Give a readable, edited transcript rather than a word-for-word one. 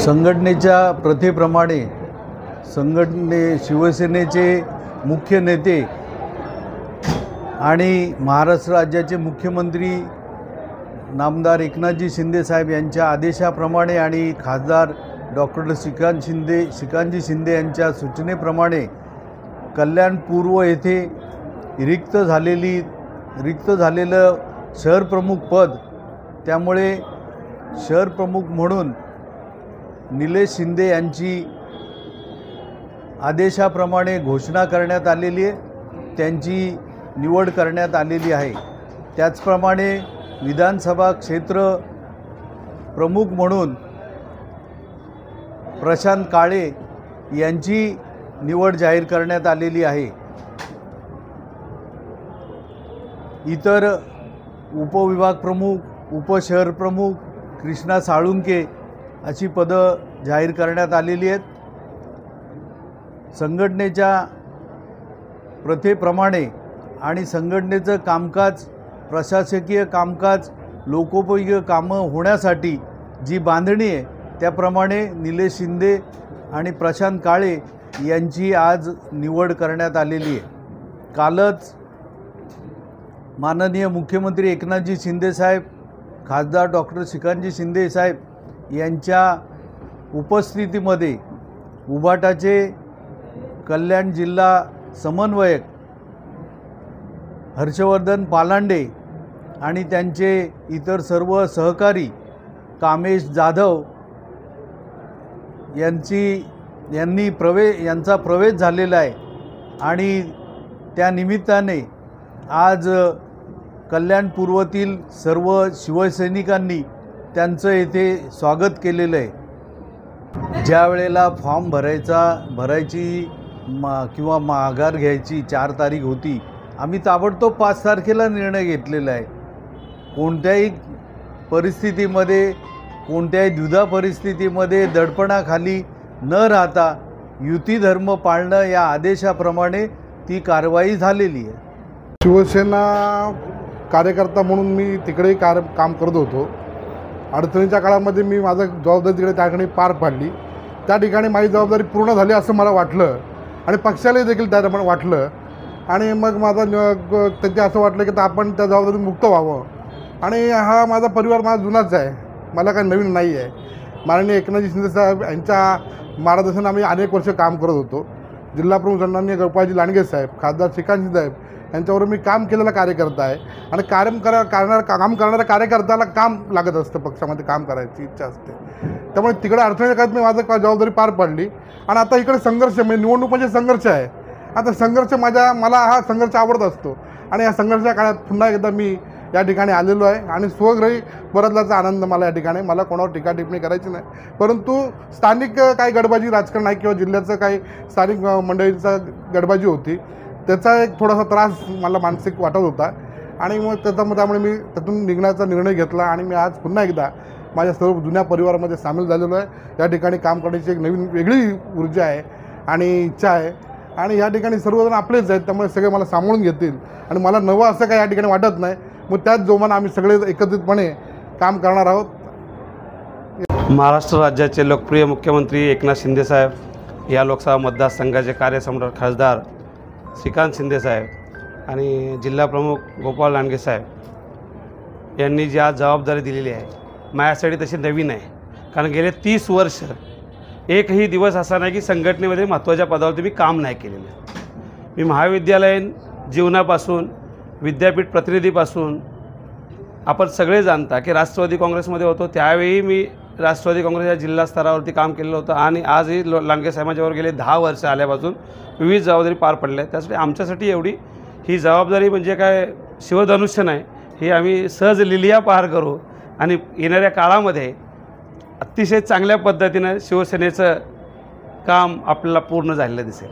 संघटनेच्या प्रथेप्रमाणे शिवसेनेचे मुख्य नेते आणि महाराष्ट्र राज्याचे मुख्यमंत्री नामदार एकनाथजी शिंदे साहेब यांच्या आदेशाप्रमाणे आणि खासदार डॉक्टर श्रीकांतजी शिंदे यांच्या सूचनेप्रमाणे कल्याण पूर्व येथे रिक्त झालेलं शहर प्रमुख पद, त्यामुळे शहर प्रमुख म्हणून निलेश शिंदे यांची आदेशाप्रमाणे घोषणा करण्यात आलेली आहे, त्यांची निवड करण्यात आलेली आहे। त्याचप्रमाणे विधानसभा क्षेत्र प्रमुख म्हणून प्रशांत काळे यांची निवड जाहीर करण्यात आलेली आहे। इतर उपविभाग प्रमुख, उपशहर प्रमुख, कृष्णा साळुंके अशी पदं जाहीर करण्यात आलेली आहेत। संघटनेच्या प्रथेप्रमाणे आणि संघटनेचं कामकाज, प्रशासकीय कामकाज, लोकोपयोगी कामं होण्यासाठी जी बांधणी आहे त्याप्रमाणे निलेश शिंदे आणि प्रशांत काळे यांची आज निवड करण्यात आलेली आहे। कालच माननीय मुख्यमंत्री एकनाथजी शिंदे साहेब, खासदार डॉक्टर श्रीकांतजी शिंदे साहेब यांच्या उपस्थितीमध्ये उभाटाचे कल्याण जिल्हा समन्वयक हर्षवर्धन पालांडे आणि त्यांचे इतर सर्व सहकारी कामेश जाधव यांचा प्रवेश झालेला आहे आणि त्या निमित्ताने आज कल्याण पूर्वतील सर्व शिवसैनिकांनी त्यांचं येथे स्वागत केलेलं आहे। ज्या वेळेला फॉर्म भरायची किंवा माघार घ्यायची 4 तारीख होती, आम्ही ताबडतोब 5 तारखेला निर्णय घेतलेला आहे। कोणत्याही परिस्थितीमध्ये, कोणत्याही द्विधा परिस्थितीमध्ये दडपणाखाली न राहता युती धर्म पाळणं या आदेशाप्रमाणे ती कारवाई झालेली आहे। शिवसेना कार्यकर्ता म्हणून मी तिकडेही काम करत होतो। अडचणीच्या काळामध्ये मी माझं जबाबदारी तिकडे त्या ठिकाणी पार पाडली। त्या ठिकाणी माझी जबाबदारी पूर्ण झाली असं मला वाटलं आणि पक्षालाही देखील त्याप्रमाणे वाटलं आणि मग त्यांचे असं वाटलं की आपण त्या जबाबदारीतून मुक्त व्हावं आणि हा माझा परिवार माझा जुनाच आहे, मला काही नवीन नाही आहे। माननीय एकनाथजी शिंदे साहेब यांच्या मार्गदर्शनाने आम्ही अनेक वर्ष काम करत होतो। जिल्हा प्रमुख सन्माननीय गोपाळजी लांडगे साहेब, खासदार श्रीकांतजी साहेब यांच्यावर मी काम केलेला कार्यकर्ता आहे आणि काम करणाऱ्या कार्यकर्त्याला काम लागत असतं, पक्षामध्ये काम करायची इच्छा असते। त्यामुळे तिकडे अडचणीच्या काळात मी माझं जबाबदारी पार पाडली आणि आता इकडे संघर्ष म्हणजे निवडणूक म्हणजे संघर्ष आहे। आता संघर्ष मला हा संघर्ष आवडत असतो आणि या संघर्षाच्या काळात पुन्हा एकदा मी या ठिकाणी आलेलो आहे आणि स्वग्रही परतल्याचा आनंद मला या ठिकाणी। मला कोणावर टीका टिप्पणी करायची नाही, परंतु स्थानिक काही गडबाजी राजकारण आहे किंवा जिल्ह्याचं काही स्थानिक मंडळींचा गडबाजी होती, त्याचा एक थोडासा त्रास मला मानसिक वाटत होता आणि मग त्यामुळे मी त्यातून निघण्याचा निर्णय घेतला आणि मी आज पुन्हा एकदा माझ्या सर्व जुन्या परिवारामध्ये सामील झालेलो आहे। या ठिकाणी काम करण्याची एक नवीन वेगळी ऊर्जा आहे आणि इच्छा आहे आणि या ठिकाणी सर्वजण आपलेच आहेत, त्यामुळे सगळे मला सामावून घेतील आणि मला नवं असं काही या ठिकाणी वाटत नाही। मग त्याच जोमानं आम्ही सगळे एकत्रितपणे काम करणार आहोत। महाराष्ट्र राज्याचे लोकप्रिय मुख्यमंत्री एकनाथ शिंदे साहेब, या लोकसभा मतदारसंघाचे कार्यसम्राट खासदार श्रीकांत शिंदे साहेब आणि जिल्हा प्रमुख गोपाळ लांडगे साहेब यांनी जी आज जबाबदारी दिलेली आहे माझ्यासाठी तशी नवीन आहे, कारण गेले 30 वर्ष एकही दिवस असा नाही की संघटनेमध्ये महत्त्वाच्या पदावरती मी काम नाही केलेलं। मी महाविद्यालयीन जीवनापासून, विद्यापीठ प्रतिनिधीपासून, आपण सगळे जाणता की राष्ट्रवादी काँग्रेसमध्ये होतो, त्यावेळी मी राष्ट्रवादी काँग्रेसच्या जिल्हा स्तरावरती काम केलेलं होतं आणि आजही लांडगे साहेबांच्यावर गेले 10 वर्ष आल्यापासून विविध जबाबदारी पार पडल्या आहेत। त्यासाठी आमच्यासाठी ही जबाबदारी म्हणजे काय शिवधनुष्य नाही, ही आम्ही सहज लिलिया पार करू आणि येणाऱ्या काळामध्ये अतिशय चांगल्या पद्धतीनं शिवसेनेचं काम आपल्याला पूर्ण झालेलं दिसेल।